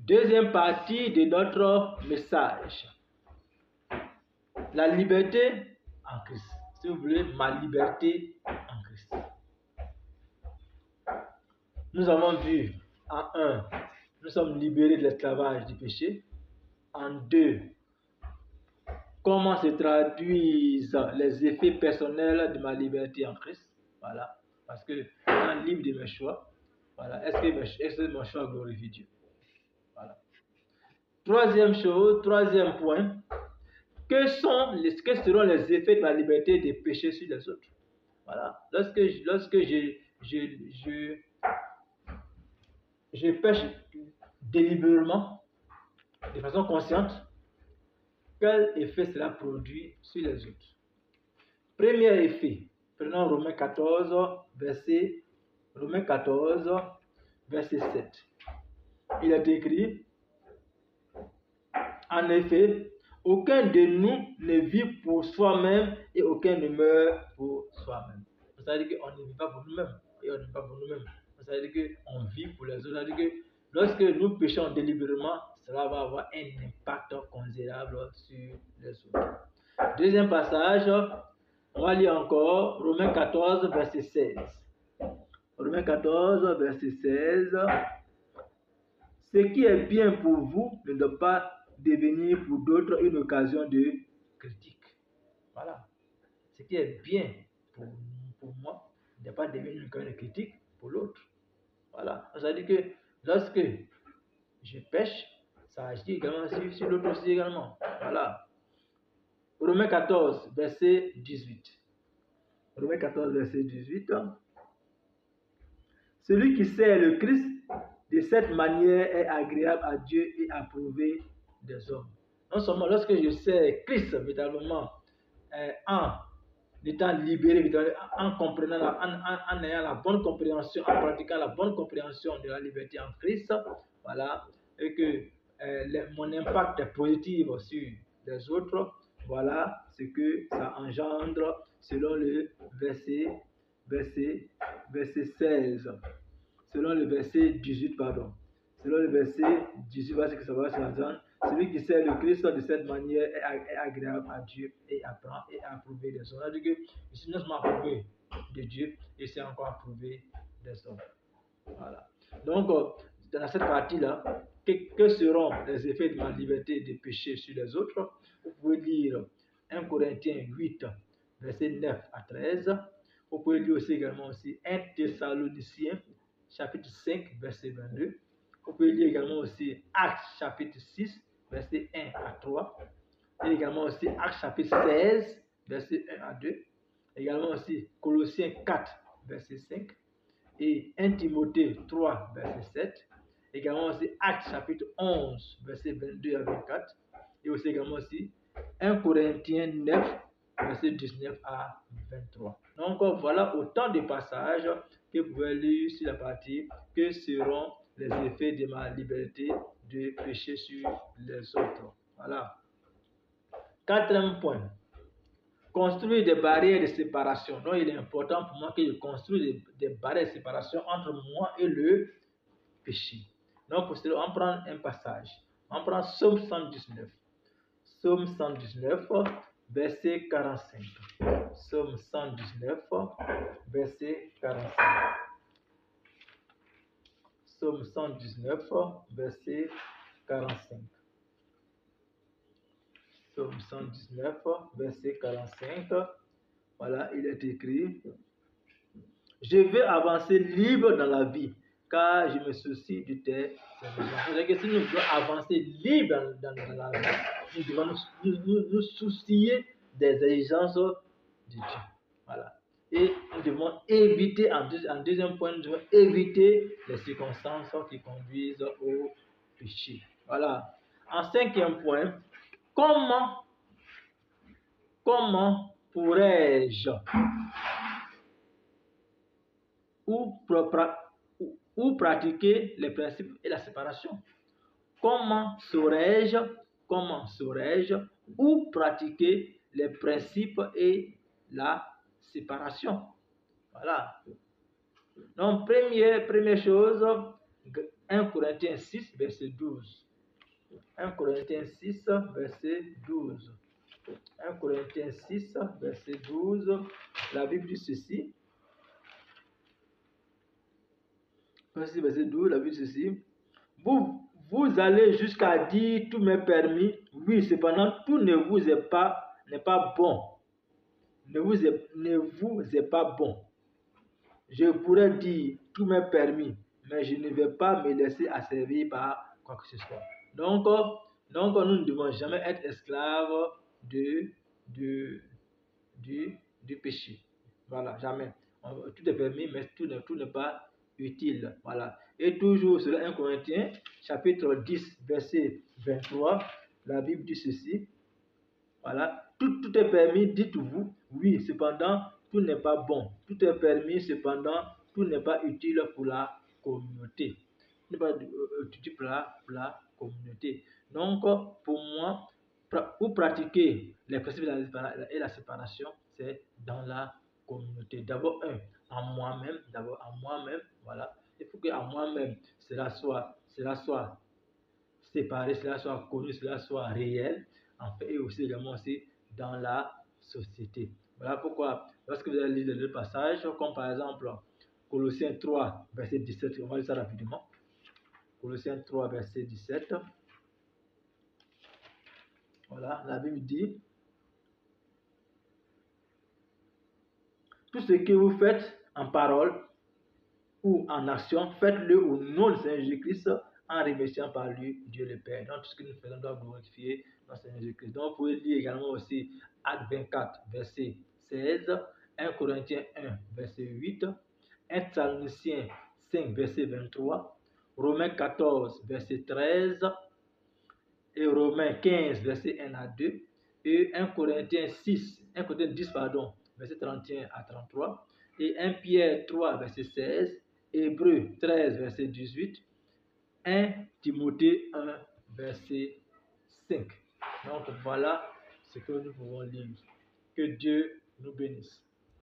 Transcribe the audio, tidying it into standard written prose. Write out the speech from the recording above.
Deuxième partie de notre message. La liberté en Christ. Si vous voulez, ma liberté en Christ. Nous avons vu en 1, nous sommes libérés de l'esclavage du péché. En 2, comment se traduisent les effets personnels de ma liberté en Christ. Voilà. Parce que je suis libre de mes choix. Voilà. Est-ce que mon choix glorifie Dieu? Voilà. Troisième point. Que seront les effets de ma liberté de pécher sur les autres? Voilà. Lorsque je pêche délibérément, de façon consciente, quel effet cela produit sur les autres? Premier effet, prenons Romains 14, verset 7. Il est écrit, en effet, aucun de nous ne vit pour soi-même et aucun ne meurt pour soi-même. Ça veut dire qu'on ne vit pas pour nous-mêmes et on ne vit pas pour nous-mêmes. Ça veut dire qu'on vit pour les autres. Ça veut dire que lorsque nous péchons délibérément, cela va avoir un impact considérable sur les autres. Deuxième passage, on va lire encore Romains 14, verset 16. Romains 14, verset 16. Ce qui est bien pour vous ne doit pas devenir pour d'autres une occasion de critique. Voilà. Ce qui est bien pour moi ne doit pas devenir une occasion de critique pour l'autre. Voilà. Ça veut dire que lorsque je pêche, ça agit également sur l'autre aussi également. Voilà. Romains 14, verset 18. Romains 14, verset 18. Celui qui sert le Christ de cette manière est agréable à Dieu et approuvé des hommes. Non seulement lorsque je sers Christ véritablement en étant libéré, en comprenant, en ayant la bonne compréhension, en pratiquant la bonne compréhension de la liberté en Christ, voilà, et que mon impact est positif sur les autres, voilà ce que ça engendre selon le verset 16. Selon le verset 18, pardon. Selon le verset 18, voilà ce que ça va s'entendre. Celui qui sert le Christ de cette manière est agréable à Dieu et apprend et approuvé des hommes. C'est-à-dire que je suis non seulement approuvé de Dieu, et c'est encore approuvé des hommes. Voilà. Donc, dans cette partie-là, que seront les effets de ma liberté de pécher sur les autres? Vous pouvez lire 1 Corinthiens 8, verset 9 à 13. Vous pouvez lire aussi également aussi 1 Thessaloniciens, chapitre 5, verset 22. Vous pouvez lire également aussi Actes, chapitre 6, verset 1 à 3. Et également aussi Actes, chapitre 16, verset 1 à 2. Également aussi Colossiens 4, verset 5. Et 1 Timothée 3, verset 7. Également aussi Actes, chapitre 11, verset 22 à 24. Et aussi également aussi 1 Corinthiens 9, verset 19 à 23. Donc voilà autant de passages que vous pouvez lire sur la partie que seront les effets de ma liberté de pécher sur les autres. Voilà. Quatrième point. Construire des barrières de séparation. Donc il est important pour moi que je construise des barrières de séparation entre moi et le péché. Donc pour cela, on prend un passage. On prend Psaume 119. Psaume 119, verset 45. Psaume 119, verset 45. Psaume 119, verset 45. Psaume 119, verset 45. Voilà, il est écrit: je vais avancer libre dans la vie, car je me soucie de tes exigences. C'est-à-dire que si nous devons avancer libre dans la vie, nous devons nous soucier des exigences de Dieu. Voilà. Et nous devons éviter, en deuxième point, nous devons éviter les circonstances qui conduisent au péché. Voilà. En cinquième point, comment pourrais-je ou pratiquer les principes et la séparation? Comment saurais-je ou pratiquer les principes et la séparation? Voilà. Donc, première chose, 1 Corinthiens 6, verset 12. 1 Corinthiens 6, verset 12. 1 Corinthiens 6, verset 12. La Bible dit ceci. Verset 12, la Bible dit ceci. Vous allez jusqu'à dire tout m'est permis. Oui, cependant, tout n'est pas bon. Ne vous est pas bon. Je pourrais dire tout m'est permis, mais je ne vais pas me laisser asservir par quoi que ce soit. Donc nous ne devons jamais être esclaves du péché. Voilà, jamais. Tout est permis, mais tout n'est pas utile. Voilà. Et toujours sur 1 Corinthiens, chapitre 10, verset 23, la Bible dit ceci. Voilà. Tout est permis, dites-vous. Oui, cependant, tout n'est pas bon. Tout est permis, cependant, tout n'est pas utile pour la communauté. Tout n'est pas utile pour la communauté. Donc, pour moi, pour pratiquer les principes et la séparation, c'est dans la communauté. D'abord, en moi-même, voilà. Il faut qu'en moi-même, cela soit séparé, cela soit connu, cela soit réel, en fait, et aussi également aussi dans la société. Voilà pourquoi, lorsque vous allez lire le passage, comme par exemple Colossiens 3, verset 17, on va lire ça rapidement. Colossiens 3, verset 17. Voilà, la Bible dit: tout ce que vous faites en parole ou en action, faites-le au nom du Seigneur Jésus-Christ, en remerciant par lui Dieu le Père. Donc tout ce que nous faisons doit glorifier notre Seigneur Jésus-Christ. Donc vous pouvez lire également aussi Actes 24, verset 16, 1 Corinthiens 1, verset 8, 1 Thessaloniciens 5, verset 23, Romains 14, verset 13, et Romains 15, verset 1 à 2, et 1 Corinthiens 10, verset 31 à 33, et 1 Pierre 3, verset 16, Hébreux 13, verset 18, 1 Timothée 1, verset 5. Donc voilà ce que nous pouvons lire. Que Dieu nous bénisse.